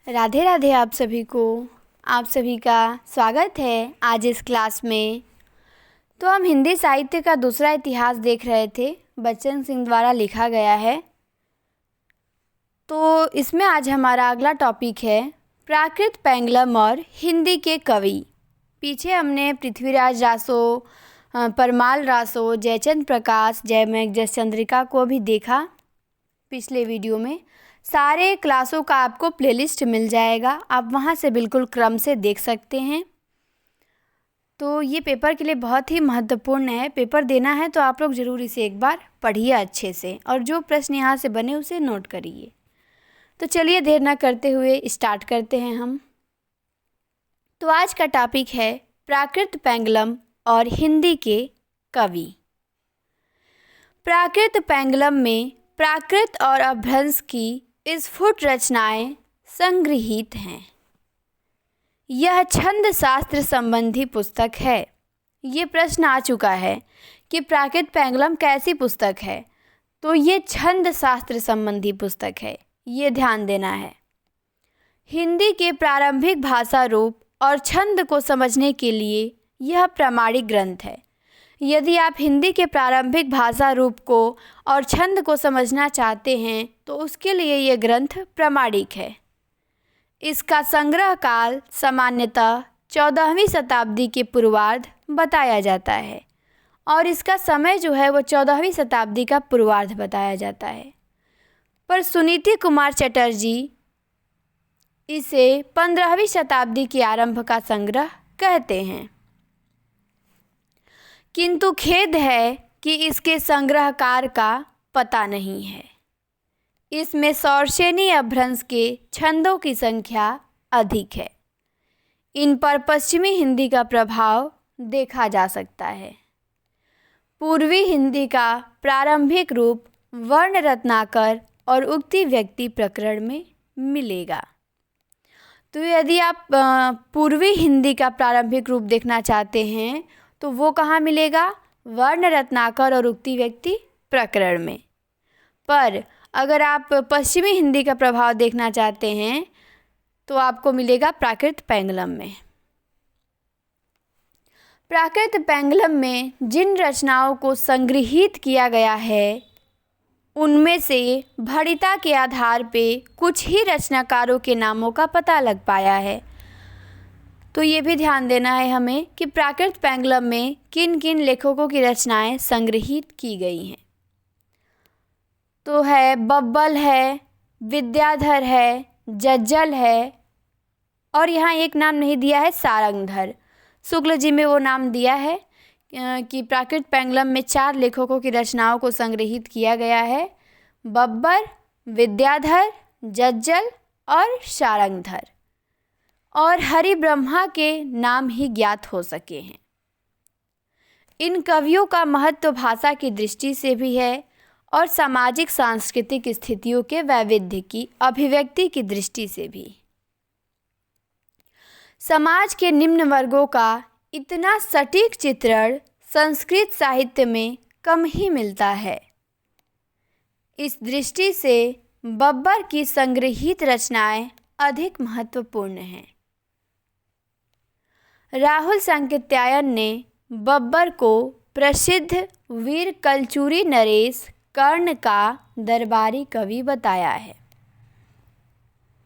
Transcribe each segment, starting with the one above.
राधे राधे आप सभी को। आप सभी का स्वागत है आज इस क्लास में। तो हम हिंदी साहित्य का दूसरा इतिहास देख रहे थे, बच्चन सिंह द्वारा लिखा गया है। तो इसमें आज हमारा अगला टॉपिक है प्राकृत पेंगलम और हिंदी के कवि। पीछे हमने पृथ्वीराज रासो, परमाल रासो, जयचंद्र प्रकाश, जयमेघ जयचंद्रिका को भी देखा पिछले वीडियो में। सारे क्लासों का आपको प्लेलिस्ट मिल जाएगा, आप वहाँ से बिल्कुल क्रम से देख सकते हैं। तो ये पेपर के लिए बहुत ही महत्वपूर्ण है। पेपर देना है तो आप लोग ज़रूर इसे एक बार पढ़िए अच्छे से, और जो प्रश्न यहाँ से बने उसे नोट करिए। तो चलिए देर ना करते हुए स्टार्ट करते हैं हम। तो आज का टॉपिक है प्राकृत पेंगलम और हिंदी के कवि। प्राकृत पेंगलम में प्राकृत और अपभ्रंश की स्फुट रचनाएं संगृहीत हैं। यह छंद शास्त्र संबंधी पुस्तक है। ये प्रश्न आ चुका है कि प्राकृत पेंगलम कैसी पुस्तक है, तो ये छंद शास्त्र संबंधी पुस्तक है, ये ध्यान देना है। हिंदी के प्रारंभिक भाषा रूप और छंद को समझने के लिए यह प्रामाणिक ग्रंथ है। यदि आप हिंदी के प्रारंभिक भाषा रूप को और छंद को समझना चाहते हैं तो उसके लिए यह ग्रंथ प्रामाणिक है। इसका संग्रह काल सामान्यतः 14वीं शताब्दी के पूर्वार्ध बताया जाता है, और इसका समय जो है वो 14वीं शताब्दी का पूर्वार्ध बताया जाता है। पर सुनीति कुमार चटर्जी इसे 15वीं शताब्दी के आरंभ का संग्रह कहते हैं। किंतु खेद है कि इसके संग्रहकार का पता नहीं है। इसमें सौरसेनी अपभ्रंश के छंदों की संख्या अधिक है। इन पर पश्चिमी हिंदी का प्रभाव देखा जा सकता है। पूर्वी हिंदी का प्रारंभिक रूप वर्ण रत्नाकर और उक्ति व्यक्ति प्रकरण में मिलेगा। तो यदि आप पूर्वी हिंदी का प्रारंभिक रूप देखना चाहते हैं तो वो कहाँ मिलेगा? वर्ण रत्नाकर और उक्ति व्यक्ति प्रकरण में। पर अगर आप पश्चिमी हिंदी का प्रभाव देखना चाहते हैं तो आपको मिलेगा प्राकृत पेंगलम में। प्राकृत पेंगलम में जिन रचनाओं को संगृहीत किया गया है उनमें से भणिता के आधार पे कुछ ही रचनाकारों के नामों का पता लग पाया है। तो ये भी ध्यान देना है हमें कि प्राकृत पेंगलम में किन किन लेखकों की रचनाएं संग्रहीत की गई हैं। तो है बब्बल है, विद्याधर है, जज्जल है, और यहाँ एक नाम नहीं दिया है सारंगधर। शुक्ल जी में वो नाम दिया है कि प्राकृत पेंगलम में 4 लेखकों की रचनाओं को संग्रहीत किया गया है: बब्बर, विद्याधर, जज्जल और सारंगधर। और हरि ब्रह्मा के नाम ही ज्ञात हो सके हैं। इन कवियों का महत्व भाषा की दृष्टि से भी है और सामाजिक सांस्कृतिक स्थितियों के वैविध्य की अभिव्यक्ति की दृष्टि से भी। समाज के निम्न वर्गों का इतना सटीक चित्रण संस्कृत साहित्य में कम ही मिलता है। इस दृष्टि से बब्बर की संग्रहीत रचनाएं अधिक महत्वपूर्ण हैं। राहुल सांकृत्यायन ने बब्बर को प्रसिद्ध वीर कलचूरी नरेश कर्ण का दरबारी कवि बताया है।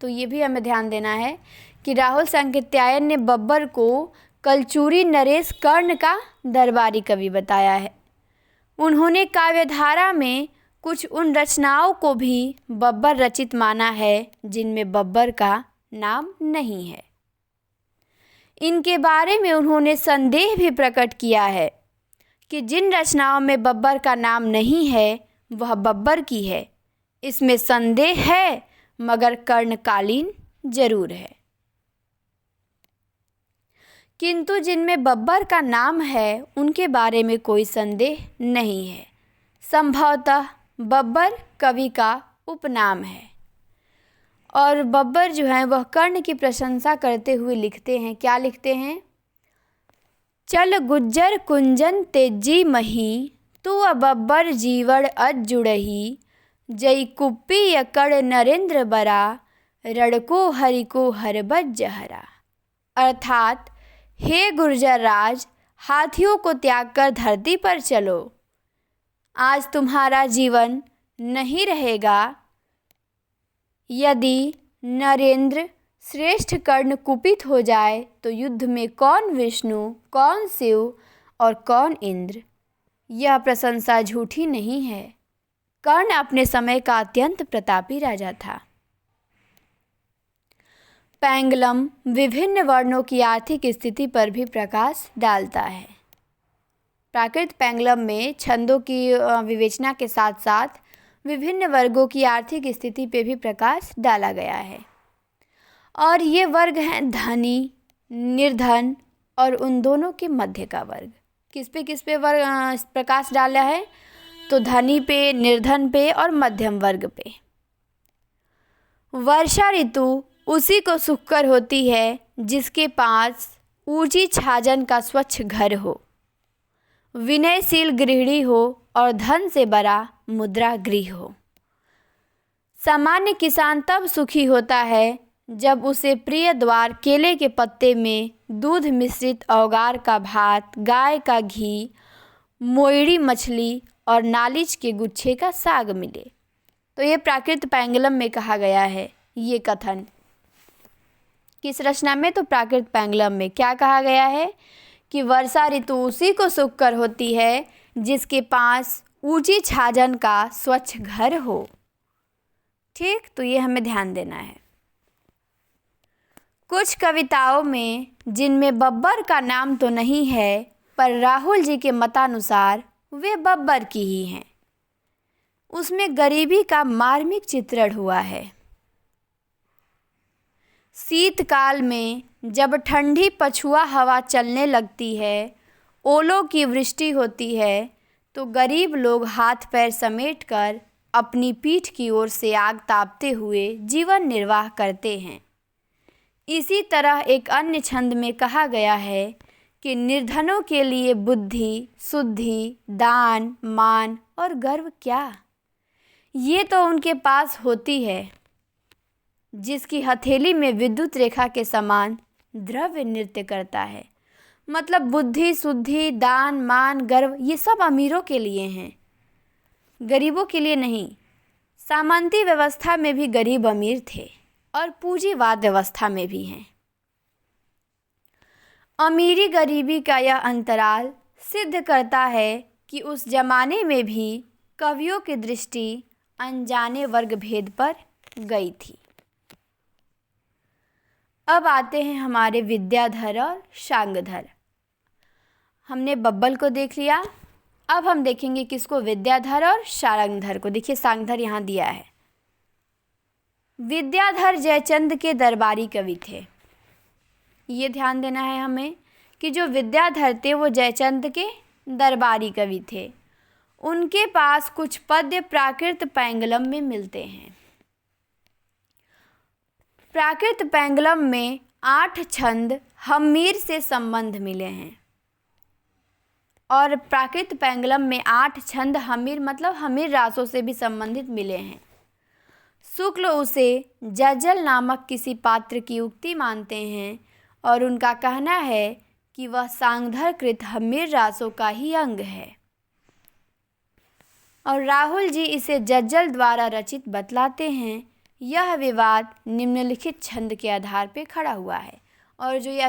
तो ये भी हमें ध्यान देना है कि राहुल सांकृत्यायन ने बब्बर को कलचूरी नरेश कर्ण का दरबारी कवि बताया है। उन्होंने काव्यधारा में कुछ उन रचनाओं को भी बब्बर रचित माना है जिनमें बब्बर का नाम नहीं है। इनके बारे में उन्होंने संदेह भी प्रकट किया है कि जिन रचनाओं में बब्बर का नाम नहीं है वह बब्बर की है। इसमें संदेह है, मगर कर्णकालीन जरूर है। किंतु जिनमें बब्बर का नाम है उनके बारे में कोई संदेह नहीं है। संभवतः बब्बर कवि का उपनाम है। और बब्बर जो हैं वह कर्ण की प्रशंसा करते हुए लिखते हैं। क्या लिखते हैं? चल गुज्जर कुंजन तेजी मही, तू बब्बर जीवड़ अज जुड़ही, जई कुप्पी यकड़ नरेंद्र बरा, रड़को हरि को हरबत जहरा। अर्थात हे गुर्जर राज, हाथियों को त्याग कर धरती पर चलो। आज तुम्हारा जीवन नहीं रहेगा। यदि नरेंद्र श्रेष्ठ कर्ण कुपित हो जाए तो युद्ध में कौन विष्णु, कौन शिव और कौन इंद्र। यह प्रशंसा झूठी नहीं है। कर्ण अपने समय का अत्यंत प्रतापी राजा था। पेंगलम विभिन्न वर्णों की आर्थिक स्थिति पर भी प्रकाश डालता है। प्राकृत पेंगलम में छंदों की विवेचना के साथ साथ विभिन्न वर्गों की आर्थिक स्थिति पे भी प्रकाश डाला गया है। और ये वर्ग हैं धनी, निर्धन और उन दोनों के मध्य का वर्ग। किस पे वर्ग प्रकाश डाला है? तो धनी पे, निर्धन पे और मध्यम वर्ग पे। वर्षा ऋतु उसी को सुखकर होती है जिसके पास ऊंची छाजन का स्वच्छ घर हो, विनयशील गृहिणी हो और धन से बड़ा मुद्रा गृह हो। सामान्य किसान तब सुखी होता है जब उसे प्रिय द्वार केले के पत्ते में दूध मिश्रित औगार का भात, गाय का घी, मोयड़ी मछली और नालिच के गुच्छे का साग मिले। तो ये प्राकृत पेंगलम में कहा गया है। ये कथन किस रचना में? तो प्राकृत पेंगलम में क्या कहा गया है कि वर्षा ऋतु उसी को सुखकर होती है जिसके पास ऊंची छाजन का स्वच्छ घर हो। ठीक, तो ये हमें ध्यान देना है। कुछ कविताओं में जिनमें बब्बर का नाम तो नहीं है, पर राहुल जी के मतानुसार वे बब्बर की ही हैं। उसमें गरीबी का मार्मिक चित्रण हुआ है। शीतकाल में जब ठंडी पछुआ हवा चलने लगती है, ओलों की वृष्टि होती है, तो गरीब लोग हाथ पैर समेटकर अपनी पीठ की ओर से आग तापते हुए जीवन निर्वाह करते हैं। इसी तरह एक अन्य छंद में कहा गया है कि निर्धनों के लिए बुद्धि, शुद्धि, दान, मान और गर्व क्या, ये तो उनके पास होती है जिसकी हथेली में विद्युत रेखा के समान द्रव्य नृत्य करता है। मतलब बुद्धि, शुद्धि, दान, मान, गर्व ये सब अमीरों के लिए हैं, गरीबों के लिए नहीं। सामंती व्यवस्था में भी गरीब अमीर थे और पूंजीवाद व्यवस्था में भी हैं। अमीरी गरीबी का यह अंतराल सिद्ध करता है कि उस जमाने में भी कवियों की दृष्टि अनजाने वर्ग भेद पर गई थी। अब आते हैं हमारे विद्याधर और शांगधर। हमने बब्बल को देख लिया, अब हम देखेंगे किसको? विद्याधर और शांगधर को। देखिए शांगधर यहाँ दिया है। विद्याधर जयचंद के दरबारी कवि थे। ये ध्यान देना है हमें कि जो विद्याधर थे वो जयचंद के दरबारी कवि थे। उनके पास कुछ पद्य प्राकृत पेंगलम में मिलते हैं। प्राकृत पेंगलम में 8 छंद हम्मीर से संबंध मिले हैं। और प्राकृत पेंगलम में 8 छंद हम्मीर मतलब हम्मीर रासों से भी संबंधित मिले हैं। शुक्ल उसे जज्जल नामक किसी पात्र की उक्ति मानते हैं और उनका कहना है कि वह शांगधर कृत हम्मीर रासों का ही अंग है। और राहुल जी इसे जज्जल द्वारा रचित बतलाते हैं। यह विवाद निम्नलिखित छंद के आधार पर खड़ा हुआ है। और जो यह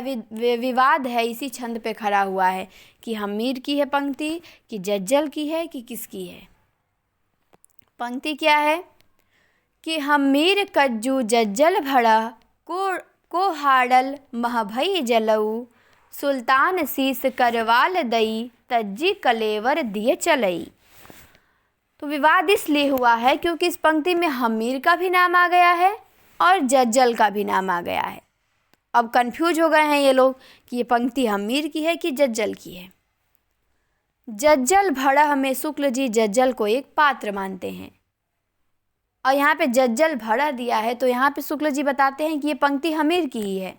विवाद है इसी छंद पे खड़ा हुआ है कि हम्मीर की है पंक्ति, कि जज्जल की है, कि किसकी है। पंक्ति क्या है कि हम्मीर कज्जू जज्जल भड़ा को हाडल महभई जलऊ, सुल्तान शीस करवाल दई तज्जी कलेवर दिए चलई। तो विवाद इसलिए हुआ है क्योंकि इस पंक्ति में हम्मीर का भी नाम आ गया है और जज्जल का भी नाम आ गया है। अब कंफ्यूज हो गए हैं ये लोग कि ये पंक्ति हम्मीर की है कि जज्जल की है। जज्जल भड़ा में शुक्ल जी जज्जल को एक पात्र मानते हैं और यहाँ पे जज्जल भड़ा दिया है तो यहाँ पे शुक्ल जी बताते हैं कि ये पंक्ति हम्मीर की ही है।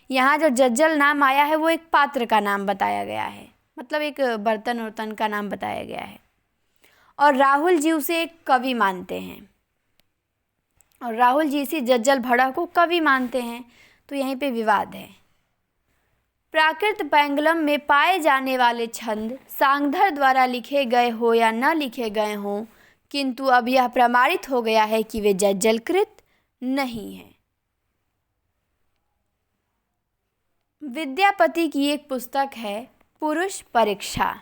यहाँ जो जज्जल नाम आया है वो एक पात्र का नाम बताया गया है, मतलब एक बर्तन वर्तन का नाम बताया गया है। और राहुल जी उसे एक कवि मानते हैं और राहुल जी इसी जज्जल भड़ा को कवि मानते हैं, तो यहीं पे विवाद है। प्राकृत पैंगलम में पाए जाने वाले छंद सांगधर द्वारा लिखे गए हो या न लिखे गए हों, किंतु अब यह प्रमाणित हो गया है कि वे जज्जलकृत नहीं हैं। विद्यापति की एक पुस्तक है पुरुष परीक्षा।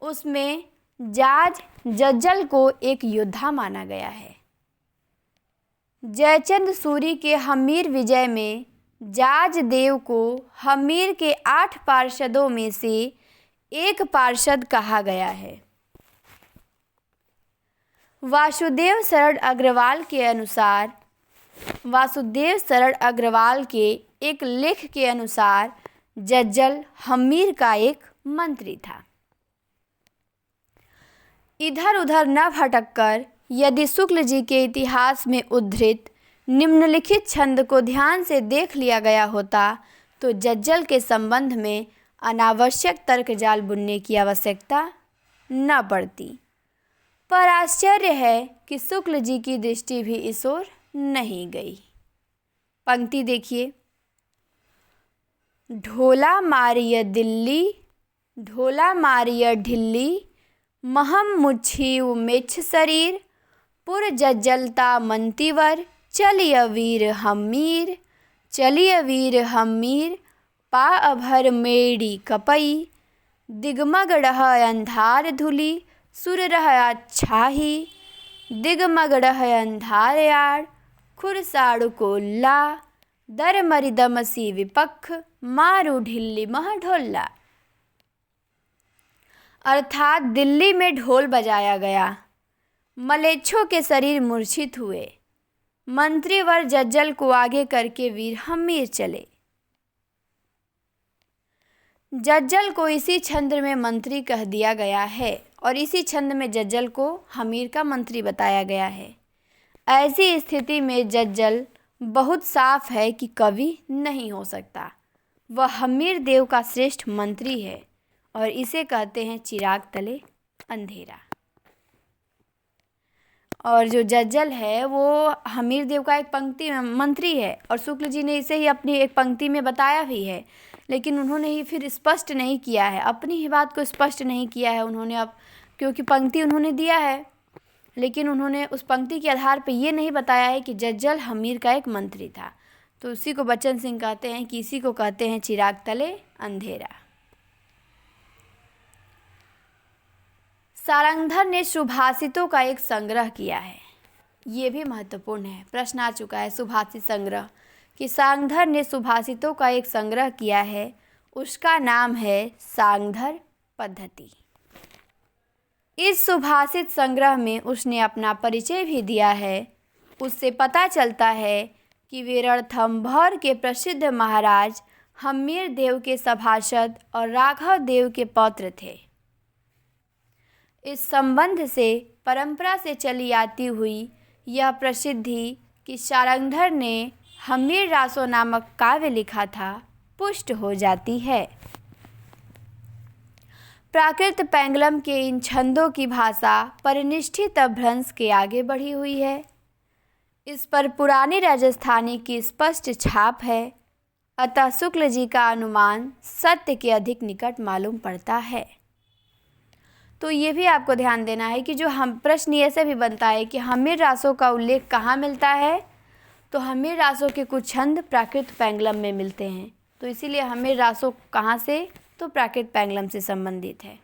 उसमें जाज जज्जल को एक योद्धा माना गया है। जयचंद सूरी के हम्मीर विजय में जाज देव को हम्मीर के 8 पार्षदों में से एक पार्षद कहा गया है। वासुदेव शरण अग्रवाल के एक लेख के अनुसार जज्जल हम्मीर का एक मंत्री था। इधर उधर न भटककर यदि शुक्ल जी के इतिहास में उद्धृत निम्नलिखित छंद को ध्यान से देख लिया गया होता तो जज्जल के संबंध में अनावश्यक तर्क जाल बुनने की आवश्यकता न पड़ती। पर आश्चर्य है कि शुक्ल जी की दृष्टि भी इस ओर नहीं गई। पंक्ति देखिए, ढोला मारिय ढिल्ली महम मुच्छीव मेछ शरीर पुर जज्जलता मंतिवर चलिय वीर हम्मीर पा अभर मेड़ी कपई दिगमग रह अंधार धुली सुर रह अच्छाही दिगमग रह अंधार यार खुरसाड़ु कोल्ला दर मरिदमसी विपक्ष मारू ढिल्ली मह ढोल्ला। अर्थात दिल्ली में ढोल बजाया गया, मलेच्छों के शरीर मूर्छित हुए, मंत्रीवर जज्जल को आगे करके वीर हम्मीर चले। जज्जल को इसी छंद में मंत्री कह दिया गया है और इसी छंद में जज्जल को हम्मीर का मंत्री बताया गया है। ऐसी स्थिति में जज्जल बहुत साफ है कि कवि नहीं हो सकता। वह हम्मीर देव का श्रेष्ठ मंत्री है और इसे कहते हैं चिराग तले अंधेरा। और जो जज्जल है वो हम्मीर देव का एक पंक्ति मंत्री है और शुक्ल जी ने इसे ही अपनी एक पंक्ति में बताया भी है, लेकिन उन्होंने ही फिर स्पष्ट नहीं किया है, अपनी ही बात को स्पष्ट नहीं किया है उन्होंने। अब क्योंकि पंक्ति उन्होंने दिया है, लेकिन उन्होंने उस पंक्ति के आधार पर ये नहीं बताया है कि जज्जल हम्मीर का एक मंत्री था। तो उसी को बच्चन सिंह कहते हैं कि इसी को कहते हैं चिराग तले अंधेरा। सारंगधर ने सुभाषितों का एक संग्रह किया है। ये भी महत्वपूर्ण है, प्रश्न आ चुका है सुभाषित संग्रह कि सारंगधर ने सुभाषितों का एक संग्रह किया है। उसका नाम है सारंगधर पद्धति। इस सुभाषित संग्रह में उसने अपना परिचय भी दिया है। उससे पता चलता है कि वे रणथंभौर के प्रसिद्ध महाराज हम्मीर देव के सभासद और राघव देव के पौत्र थे। इस संबंध से परंपरा से चली आती हुई यह प्रसिद्धि कि सारंगधर ने हम्मीर रासो नामक काव्य लिखा था पुष्ट हो जाती है। प्राकृत पैंगलम के इन छंदों की भाषा परिनिष्ठित अपभ्रंश के आगे बढ़ी हुई है। इस पर पुरानी राजस्थानी की स्पष्ट छाप है, अतः शुक्ल जी का अनुमान सत्य के अधिक निकट मालूम पड़ता है। तो ये भी आपको ध्यान देना है कि जो हम प्रश्न ऐसे भी बनता है कि हम्मीर रासों का उल्लेख कहाँ मिलता है, तो हम्मीर रासों के कुछ छंद प्राकृत पैंगलम में मिलते हैं। तो इसीलिए हम्मीर रासों कहाँ से, तो प्राकृत पैंगलम से संबंधित है।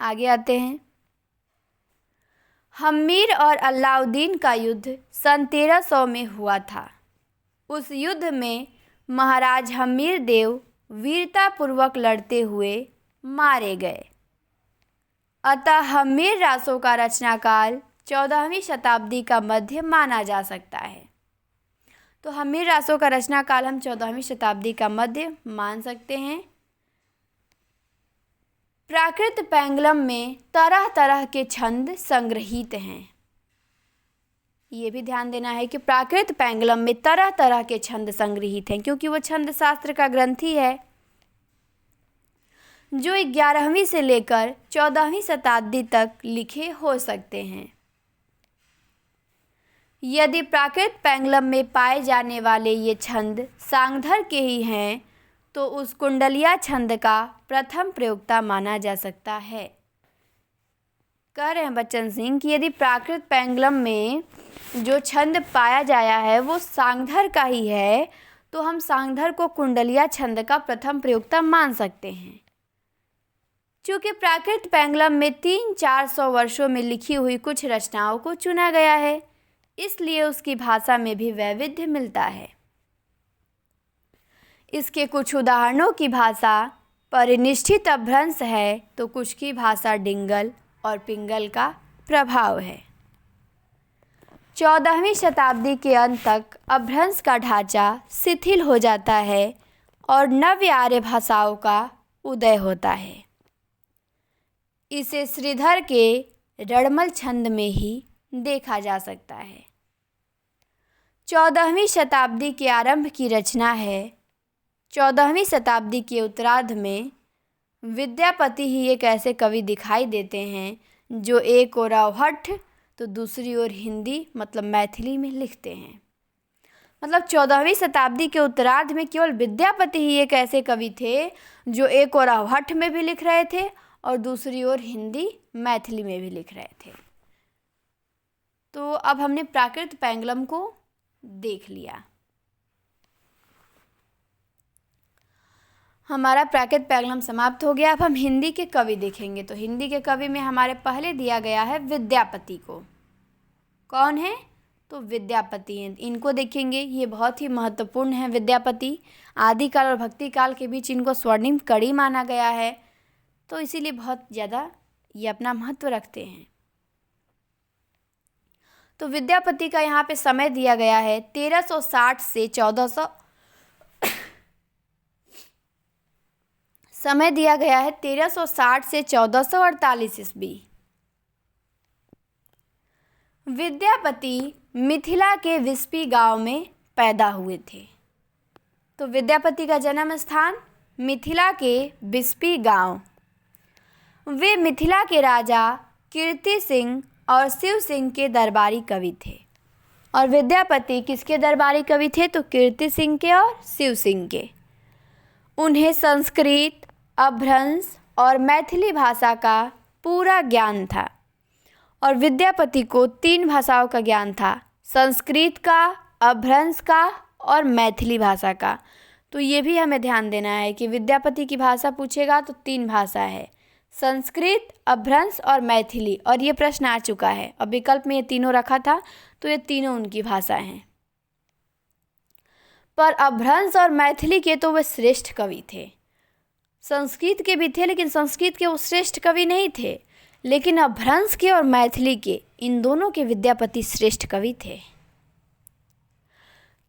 आगे आते हैं। हम्मीर और अलाउद्दीन का युद्ध सन 1300 में हुआ था। उस युद्ध में महाराज हम्मीर देव वीरतापूर्वक लड़ते हुए मारे गए। अतः हम्मीर रासों का रचनाकाल 14वीं शताब्दी का मध्य माना जा सकता है। तो हम्मीर रासों का रचनाकाल हम 14वीं शताब्दी का मध्य मान सकते हैं। प्राकृत पैंगलम में तरह तरह के छंद संग्रहित हैं। ये भी ध्यान देना है कि प्राकृत पैंगलम में तरह तरह के छंद संग्रहित हैं, क्योंकि वो छंद शास्त्र का ग्रंथि है जो 11वीं से लेकर 14वीं शताब्दी तक लिखे हो सकते हैं। यदि प्राकृत पेंगलम में पाए जाने वाले ये छंद सांगधर के ही हैं तो उस कुंडलिया छंद का प्रथम प्रयोक्ता माना जा सकता है। कह रहे हैं बच्चन सिंह कि यदि प्राकृत पेंगलम में जो छंद पाया जाया है वो सांगधर का ही है तो हम सांगधर को कुंडलिया छंद का प्रथम प्रयोक्ता मान सकते हैं। चूँकि प्राकृत पेंगलम में 300-400 वर्षों में लिखी हुई कुछ रचनाओं को चुना गया है, इसलिए उसकी भाषा में भी वैविध्य मिलता है। इसके कुछ उदाहरणों की भाषा परिनिष्ठित अपभ्रंश है तो कुछ की भाषा डिंगल और पिंगल का प्रभाव है। 14वीं शताब्दी के अंत तक अपभ्रंश का ढांचा शिथिल हो जाता है और नव्य आर्य भाषाओं का उदय होता है। इसे श्रीधर के रड़मल छंद में ही देखा जा सकता है। 14वीं शताब्दी के आरंभ की रचना है। 14वीं शताब्दी के उत्तरार्ध में विद्यापति ही एक ऐसे कवि दिखाई देते हैं जो एक ओर अवहट्ठ तो दूसरी ओर हिंदी मतलब मैथिली में लिखते हैं। मतलब 14वीं शताब्दी के उत्तरार्ध में केवल विद्यापति ही एक ऐसे कवि थे जो एक ओर अवहट्ठ में भी लिख रहे थे और दूसरी ओर हिंदी मैथिली में भी लिख रहे थे। तो अब हमने प्राकृत पेंगलम को देख लिया। हमारा प्राकृत पेंगलम समाप्त हो गया। अब हम हिंदी के कवि देखेंगे। तो हिंदी के कवि में हमारे पहले दिया गया है विद्यापति को। कौन है? तो विद्यापति हैं। इनको देखेंगे, ये बहुत ही महत्वपूर्ण है। विद्यापति आदिकाल और भक्ति काल के बीच इनको स्वर्णिम कड़ी माना गया है, तो इसीलिए बहुत ज़्यादा ये अपना महत्व रखते हैं। तो विद्यापति का यहाँ पे समय दिया गया है 1360 से 1400 समय दिया गया है 1360 से 1448 ईस्वी। विद्यापति मिथिला के विस्पी गांव में पैदा हुए थे। तो विद्यापति का जन्म स्थान मिथिला के विस्पी गांव। वे मिथिला के राजा कीर्ति सिंह और शिव सिंह के दरबारी कवि थे। और विद्यापति किसके दरबारी कवि थे? तो कीर्ति सिंह के और शिव सिंह के। उन्हें संस्कृत, अपभ्रंश और मैथिली भाषा का पूरा ज्ञान था। और विद्यापति को 3 भाषाओं का ज्ञान था, संस्कृत का, अपभ्रंश का और मैथिली भाषा का। तो ये भी हमें ध्यान देना है कि विद्यापति की भाषा पूछेगा तो 3 भाषा है, संस्कृत, अपभ्रंश और मैथिली। और ये प्रश्न आ चुका है, अब विकल्प में ये तीनों रखा था तो ये तीनों उनकी भाषा हैं। पर अपभ्रंश और मैथिली के तो वे श्रेष्ठ कवि थे। संस्कृत के भी थे लेकिन संस्कृत के वो श्रेष्ठ कवि नहीं थे, लेकिन अपभ्रंश के और मैथिली के, इन दोनों के विद्यापति श्रेष्ठ कवि थे।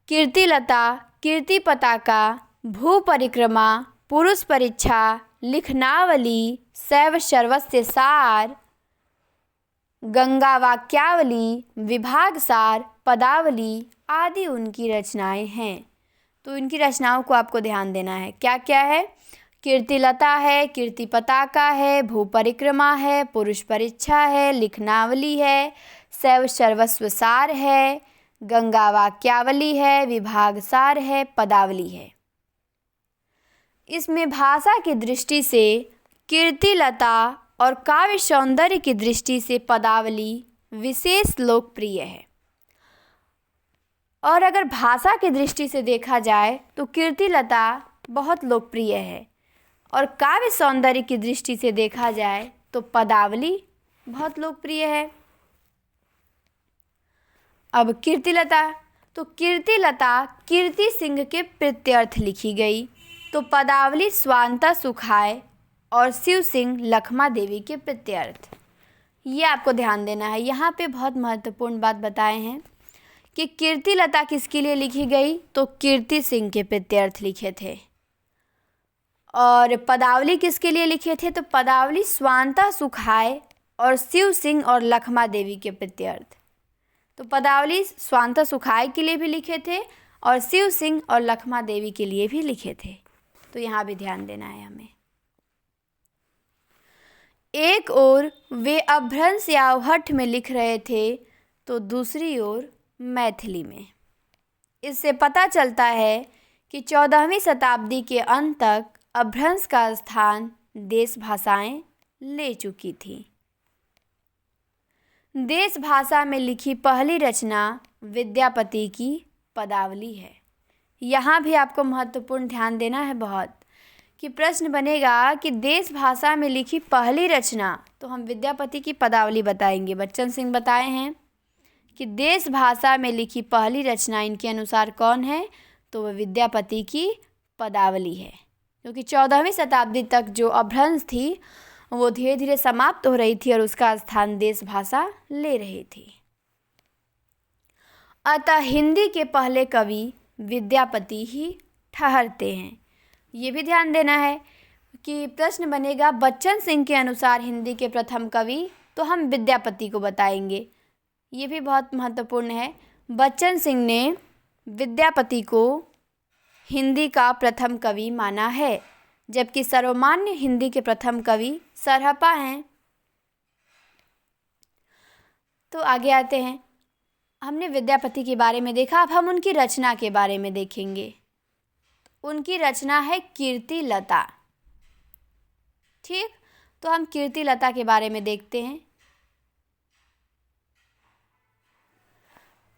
कीर्तिलता, कीर्ति पताका, भू परिक्रमा, पुरुष परीक्षा, लिखनावली, शैव सर्वस्य सार, गंगा वाक्यावली, विभाग सार, पदावली आदि उनकी रचनाएं हैं। तो इनकी रचनाओं को आपको ध्यान देना है। क्या क्या है? कीर्तिलता है, कीर्ति पताका है, भू परिक्रमा है, पुरुष परीक्षा है, लिखनावली है, शैव सर्वस्व सार है, गंगा वाक्यावली है, विभाग सार है, पदावली है। इसमें भाषा की दृष्टि से कीर्तिलता और काव्य सौंदर्य की दृष्टि से पदावली विशेष लोकप्रिय है। और अगर भाषा की दृष्टि से देखा जाए तो कीर्तिलता बहुत लोकप्रिय है, और काव्य सौंदर्य की दृष्टि से देखा जाए तो पदावली बहुत लोकप्रिय है। अब कीर्तिलता, तो कीर्तिलता कीर्ति सिंह के प्रत्यर्थ लिखी गई, तो पदावली स्वांता सुखाए और शिव सिंह लखमा देवी के प्रत्यर्थ। ये आपको ध्यान देना है। यहाँ पे बहुत महत्वपूर्ण बात बताए हैं कि कीर्तिलता किसके लिए लिखी गई, तो कीर्ति सिंह के प्रत्यर्थ लिखे थे। और पदावली किसके लिए लिखे थे, तो पदावली स्वांता सुखाए और शिव सिंह और लखमा देवी के प्रत्यर्थ। तो पदावली स्वांता सुखाए के लिए भी लिखे थे और शिव सिंह और लखमा देवी के लिए भी लिखे थे। तो यहाँ भी ध्यान देना है हमें। एक ओर वे अपभ्रंश या अवहट्ठ में लिख रहे थे तो दूसरी ओर मैथिली में। इससे पता चलता है कि 14वीं शताब्दी के अंत तक अपभ्रंश का स्थान देश भाषाएं ले चुकी थी। देश भाषा में लिखी पहली रचना विद्यापति की पदावली है। यहाँ भी आपको महत्वपूर्ण ध्यान देना है बहुत, कि प्रश्न बनेगा कि देश भाषा में लिखी पहली रचना, तो हम विद्यापति की पदावली बताएंगे। बच्चन सिंह बताए हैं कि देश भाषा में लिखी पहली रचना इनके अनुसार कौन है, तो वह विद्यापति की पदावली है। क्योंकि 14वीं शताब्दी तक जो अपभ्रंश थी वो धीरे धीरे समाप्त हो रही थी और उसका स्थान देश भाषा ले रही थी। अतः हिंदी के पहले कवि विद्यापति ही ठहरते हैं। ये भी ध्यान देना है कि प्रश्न बनेगा बच्चन सिंह के अनुसार हिंदी के प्रथम कवि, तो हम विद्यापति को बताएंगे। ये भी बहुत महत्वपूर्ण है। बच्चन सिंह ने विद्यापति को हिंदी का प्रथम कवि माना है, जबकि सर्वमान्य हिंदी के प्रथम कवि सरहपा हैं। तो आगे आते हैं। हमने विद्यापति के बारे में देखा, अब हम उनकी रचना के बारे में देखेंगे। उनकी रचना है कीर्तिलता। ठीक, तो हम कीर्तिलता के बारे में देखते हैं।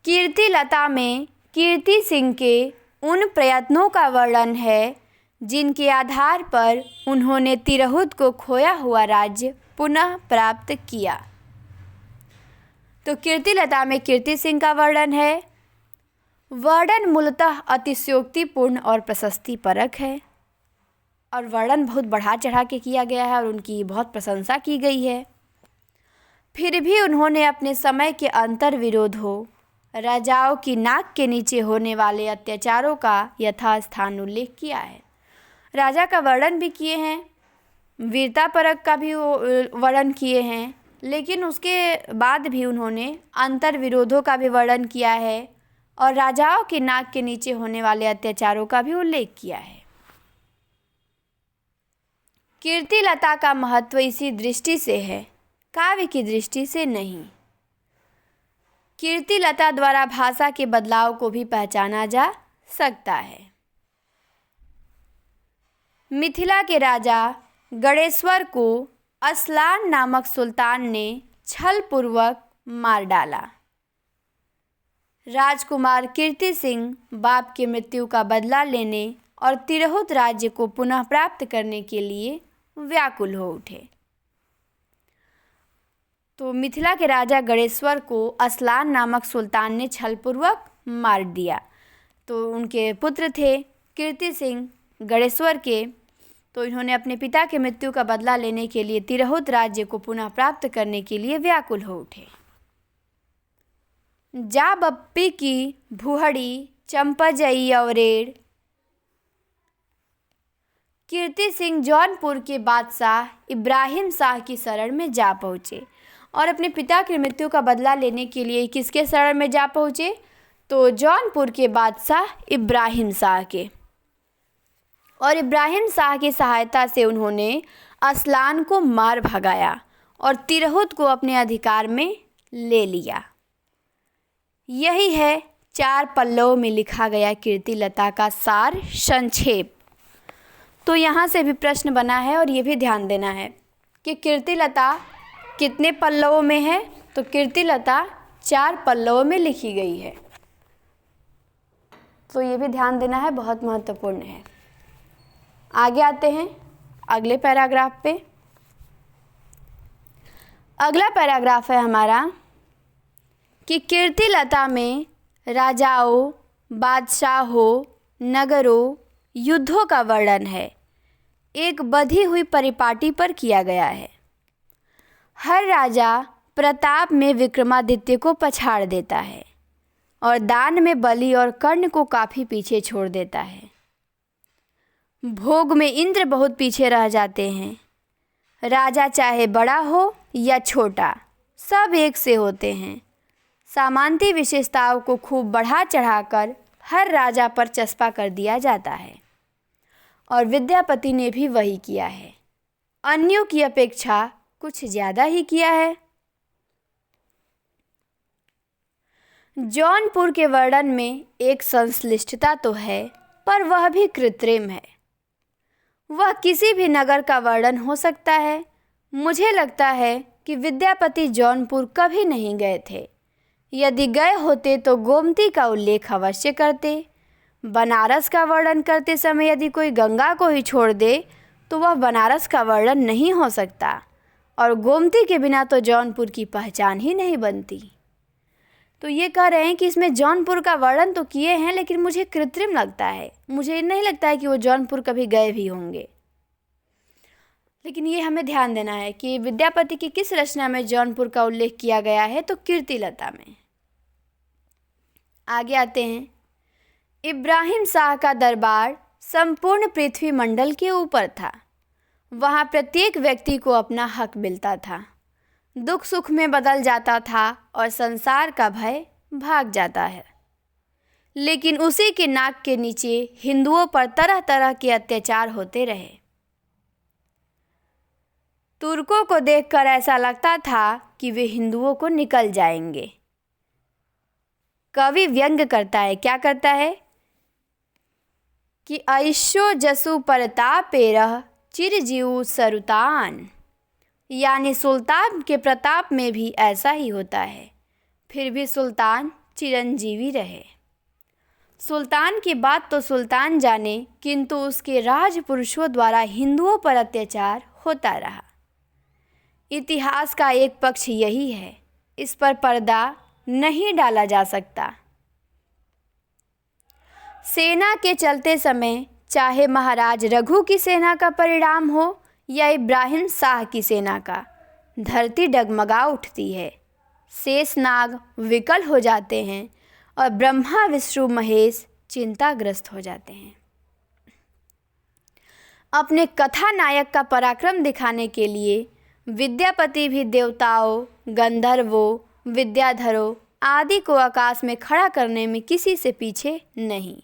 कीर्तिलता में कीर्ति सिंह के उन प्रयत्नों का वर्णन है जिनके आधार पर उन्होंने तिरहुत को खोया हुआ राज्य पुनः प्राप्त किया। तो कीर्तिलता में कीर्ति सिंह का वर्णन है। वर्णन मूलतः अतिशयोक्तिपूर्ण और प्रशस्तिपरक है, और वर्णन बहुत बढ़ा चढ़ा के किया गया है और उनकी बहुत प्रशंसा की गई है। फिर भी उन्होंने अपने समय के अंतर विरोध हो राजाओं की नाक के नीचे होने वाले अत्याचारों का यथास्थान उल्लेख किया है। राजा का वर्णन भी किए हैं, वीरता परक का भी वर्णन किए हैं, लेकिन उसके बाद भी उन्होंने अंतर विरोधों का भी वर्णन किया है और राजाओं की नाक के नीचे होने वाले अत्याचारों का भी उल्लेख किया है। कीर्तिलता का महत्व इसी दृष्टि से है, काव्य की दृष्टि से नहीं। कीर्तिलता द्वारा भाषा के बदलाव को भी पहचाना जा सकता है। मिथिला के राजा गणेश्वर को असलान नामक सुल्तान ने छलपूर्वक मार डाला। राजकुमार कीर्ति सिंह बाप की मृत्यु का बदला लेने और तिरहुत राज्य को पुनः प्राप्त करने के लिए व्याकुल हो उठे। तो मिथिला के राजा गणेश्वर को असलान नामक सुल्तान ने छलपूर्वक मार दिया। तो उनके पुत्र थे कीर्ति सिंह गणेश्वर के, तो इन्होंने अपने पिता के मृत्यु का बदला लेने के लिए तिरहुत राज्य को पुनः प्राप्त करने के लिए व्याकुल हो उठे। जा बप्पी की भुहड़ी चंपाजई अवरेड़। कीर्ति सिंह जौनपुर के बादशाह इब्राहिम शाह की शरण में जा पहुँचे और अपने पिता की मृत्यु का बदला लेने के लिए किसके शरण में जा पहुँचे, तो जौनपुर के बादशाह इब्राहिम शाह के। और इब्राहिम शाह की सहायता से उन्होंने असलान को मार भगाया और तिरहुत को अपने अधिकार में ले लिया। यही है 4 पल्लवों में लिखा गया कीर्तिलता का सार संक्षेप। तो यहाँ से भी प्रश्न बना है और ये भी ध्यान देना है कि कीर्तिलता कितने पल्लवों में है, तो कीर्तिलता 4 पल्लवों में लिखी गई है। तो ये भी ध्यान देना है, बहुत महत्वपूर्ण है। आगे आते हैं अगले पैराग्राफ पे। अगला पैराग्राफ है हमारा कि कीर्तिलता में राजाओं, बादशाहों, नगरों, युद्धों का वर्णन है। एक बधी हुई परिपाटी पर किया गया है। हर राजा प्रताप में विक्रमादित्य को पछाड़ देता है और दान में बलि और कर्ण को काफ़ी पीछे छोड़ देता है। भोग में इंद्र बहुत पीछे रह जाते हैं। राजा चाहे बड़ा हो या छोटा, सब एक से होते हैं। सामान्य विशेषताओं को खूब बढ़ा चढ़ाकर हर राजा पर चस्पा कर दिया जाता है और विद्यापति ने भी वही किया है। अन्यों की अपेक्षा कुछ ज़्यादा ही किया है। जौनपुर के वर्णन में एक संश्लिष्टता तो है, पर वह भी कृत्रिम है। वह किसी भी नगर का वर्णन हो सकता है। मुझे लगता है कि विद्यापति जौनपुर कभी नहीं गए थे। यदि गए होते तो गोमती का उल्लेख अवश्य करते। बनारस का वर्णन करते समय यदि कोई गंगा को ही छोड़ दे तो वह बनारस का वर्णन नहीं हो सकता, और गोमती के बिना तो जौनपुर की पहचान ही नहीं बनती। तो ये कह रहे हैं कि इसमें जौनपुर का वर्णन तो किए हैं, लेकिन मुझे कृत्रिम लगता है। मुझे नहीं लगता है कि वो जौनपुर कभी गए भी होंगे। लेकिन ये हमें ध्यान देना है कि विद्यापति की किस रचना में जौनपुर का उल्लेख किया गया है, तो कीर्तिलता में। आगे आते हैं। इब्राहिम शाह का दरबार संपूर्ण पृथ्वी मंडल के ऊपर था। वहाँ प्रत्येक व्यक्ति को अपना हक मिलता था, दुख सुख में बदल जाता था और संसार का भय भाग जाता है। लेकिन उसी के नाक के नीचे हिंदुओं पर तरह तरह के अत्याचार होते रहे। तुर्कों को देखकर ऐसा लगता था कि वे हिंदुओं को निकल जाएंगे। कवि व्यंग करता है, क्या करता है कि ऐशो जसु परतापेरह चिरजीव सरुतान, यानी सुल्तान के प्रताप में भी ऐसा ही होता है, फिर भी सुल्तान चिरंजीवी रहे। सुल्तान की बात तो सुल्तान जाने, किंतु उसके राजपुरुषों द्वारा हिंदुओं पर अत्याचार होता रहा। इतिहास का एक पक्ष यही है, इस पर पर्दा नहीं डाला जा सकता। सेना के चलते समय चाहे महाराज रघु की सेना का परिणाम हो या इब्राहिम शाह की सेना का, धरती डगमगा उठती है, शेषनाग विकल हो जाते हैं और ब्रह्मा विष्णु महेश चिंताग्रस्त हो जाते हैं। अपने कथानायक का पराक्रम दिखाने के लिए विद्यापति भी देवताओं, गंधर्वों, विद्याधरों आदि को आकाश में खड़ा करने में किसी से पीछे नहीं।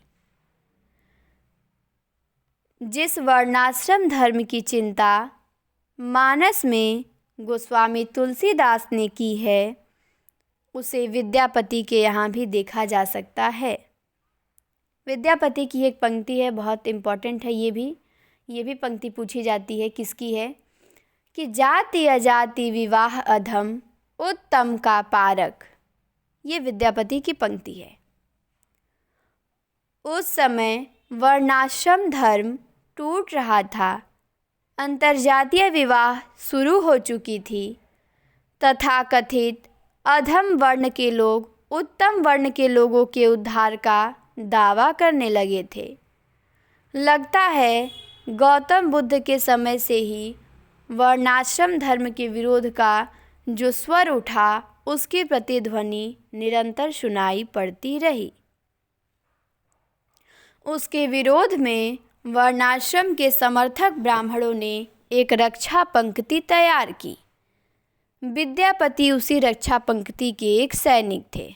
जिस वर्णाश्रम धर्म की चिंता मानस में गोस्वामी तुलसीदास ने की है, उसे विद्यापति के यहाँ भी देखा जा सकता है। विद्यापति की एक पंक्ति है, बहुत इम्पॉर्टेंट है। ये भी पंक्ति पूछी जाती है, किसकी है कि जाति अजाति विवाह अधम उत्तम का पारक। ये विद्यापति की पंक्ति है। उस समय वर्णाश्रम धर्म टूट रहा था, अंतर्जातीय विवाह शुरू हो चुकी थी, तथाकथित अधम वर्ण के लोग उत्तम वर्ण के लोगों के उद्धार का दावा करने लगे थे। लगता है गौतम बुद्ध के समय से ही वर्णाश्रम धर्म के विरोध का जो स्वर उठा, उसकी प्रतिध्वनि निरंतर सुनाई पड़ती रही। उसके विरोध में वर्णाश्रम के समर्थक ब्राह्मणों ने एक रक्षा पंक्ति तैयार की। विद्यापति उसी रक्षा पंक्ति के एक सैनिक थे।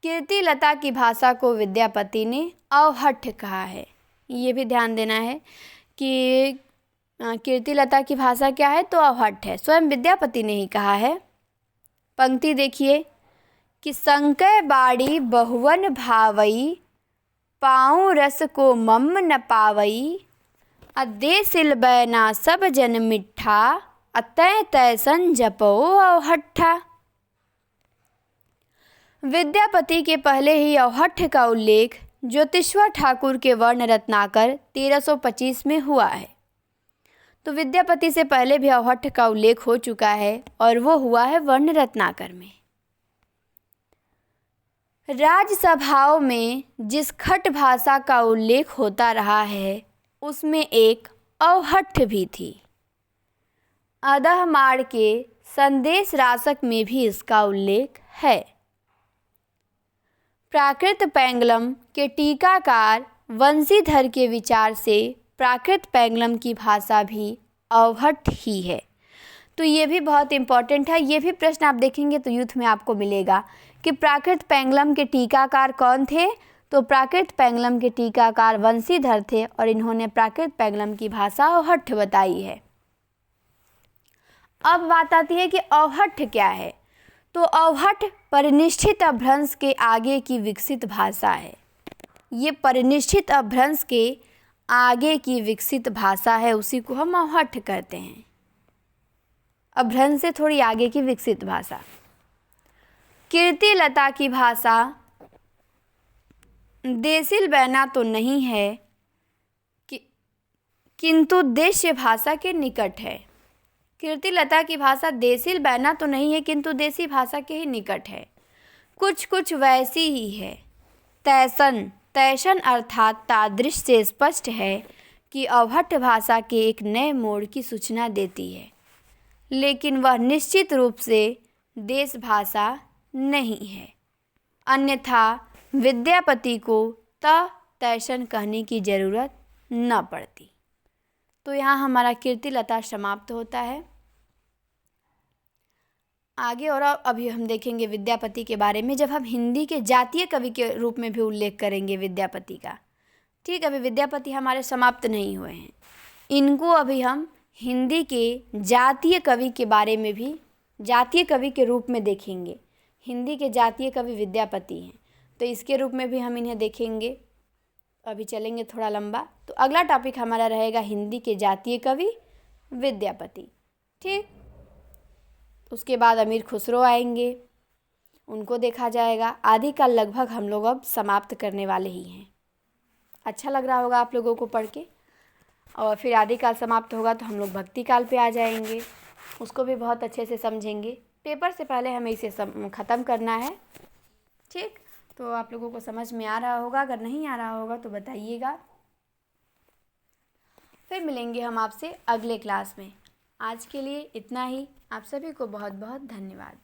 कीर्तिलता की भाषा को विद्यापति ने अवहट्ठ कहा है। ये भी ध्यान देना है कि कीर्तिलता की भाषा क्या है, तो अवहट्ठ है। स्वयं विद्यापति ने ही कहा है। पंक्ति देखिए कि संकय बाड़ी बहुवन भावई, पाऊँ रस को मम न पावई, अदे सिल बैना सब जन मिठा, अतय तैसन जपो अवहट्ठा। विद्यापति के पहले ही अवहट्ठ का उल्लेख ज्योतिश्वर ठाकुर के वर्ण रत्नाकर 1325 में हुआ है। तो विद्यापति से पहले भी अवहट्ठ का उल्लेख हो चुका है, और वो हुआ है वर्ण रत्नाकर में। राजसभाओं में जिस खट भाषा का उल्लेख होता रहा है, उसमें एक अवहट्ठ भी थी। अदहमाड़ के संदेश रासक में भी इसका उल्लेख है। प्राकृत पैंगलम के टीकाकार वंशीधर के विचार से प्राकृत पैंगलम की भाषा भी अवहट्ठ ही है। तो ये भी बहुत इम्पॉर्टेंट है। ये भी प्रश्न आप देखेंगे तो यूथ में आपको मिलेगा कि प्राकृत पैंगलम के टीकाकार कौन थे। तो प्राकृत पैंगलम के टीकाकार वंशीधर थे, और इन्होंने प्राकृत पैंगलम की भाषा अवहट्ठ बताई है। अब बात आती है कि अवहट्ठ क्या है। तो अवहट्ठ परिनिष्ठित अपभ्रंश के आगे की विकसित भाषा है। ये परिनिष्ठित अपभ्रंश के आगे की विकसित भाषा है, उसी को हम अवहट्ठ कहते हैं। अपभ्रंश से थोड़ी आगे की विकसित भाषा। कीर्तिलता की भाषा देसिल बैना तो नहीं है किंतु देश्य भाषा के निकट है। कीर्तिलता की भाषा देसिल बैना तो नहीं है किंतु देसी भाषा के ही निकट है। कुछ कुछ वैसी ही है। तैसन तैसन अर्थात तादृश से स्पष्ट है कि अवहट्ठ भाषा के एक नए मोड़ की सूचना देती है, लेकिन वह निश्चित रूप से देश भाषा नहीं है, अन्यथा विद्यापति को तैसन कहने की ज़रूरत न पड़ती। तो यहाँ हमारा कीर्तिलता समाप्त होता है। आगे और अभी हम देखेंगे विद्यापति के बारे में, जब हम हिंदी के जातीय कवि के रूप में भी उल्लेख करेंगे विद्यापति का। ठीक, अभी विद्यापति हमारे समाप्त नहीं हुए हैं, इनको अभी हम हिंदी के जातीय कवि के बारे में भी जातीय कवि के रूप में देखेंगे। हिंदी के जातीय कवि विद्यापति हैं, तो इसके रूप में भी हम इन्हें देखेंगे। अभी चलेंगे थोड़ा लंबा, तो अगला टॉपिक हमारा रहेगा हिंदी के जातीय कवि विद्यापति। ठीक, उसके बाद अमीर खुसरो आएंगे, उनको देखा जाएगा। आदिकाल लगभग हम लोग अब समाप्त करने वाले ही हैं। अच्छा लग रहा होगा आप लोगों को पढ़ के। और फिर आदिकाल समाप्त होगा तो हम लोग भक्ति काल पे आ जाएंगे, उसको भी बहुत अच्छे से समझेंगे। पेपर से पहले हमें इसे ख़त्म करना है। ठीक, तो आप लोगों को समझ में आ रहा होगा, अगर नहीं आ रहा होगा तो बताइएगा। फिर मिलेंगे हम आपसे अगले क्लास में। आज के लिए इतना ही। आप सभी को बहुत बहुत धन्यवाद।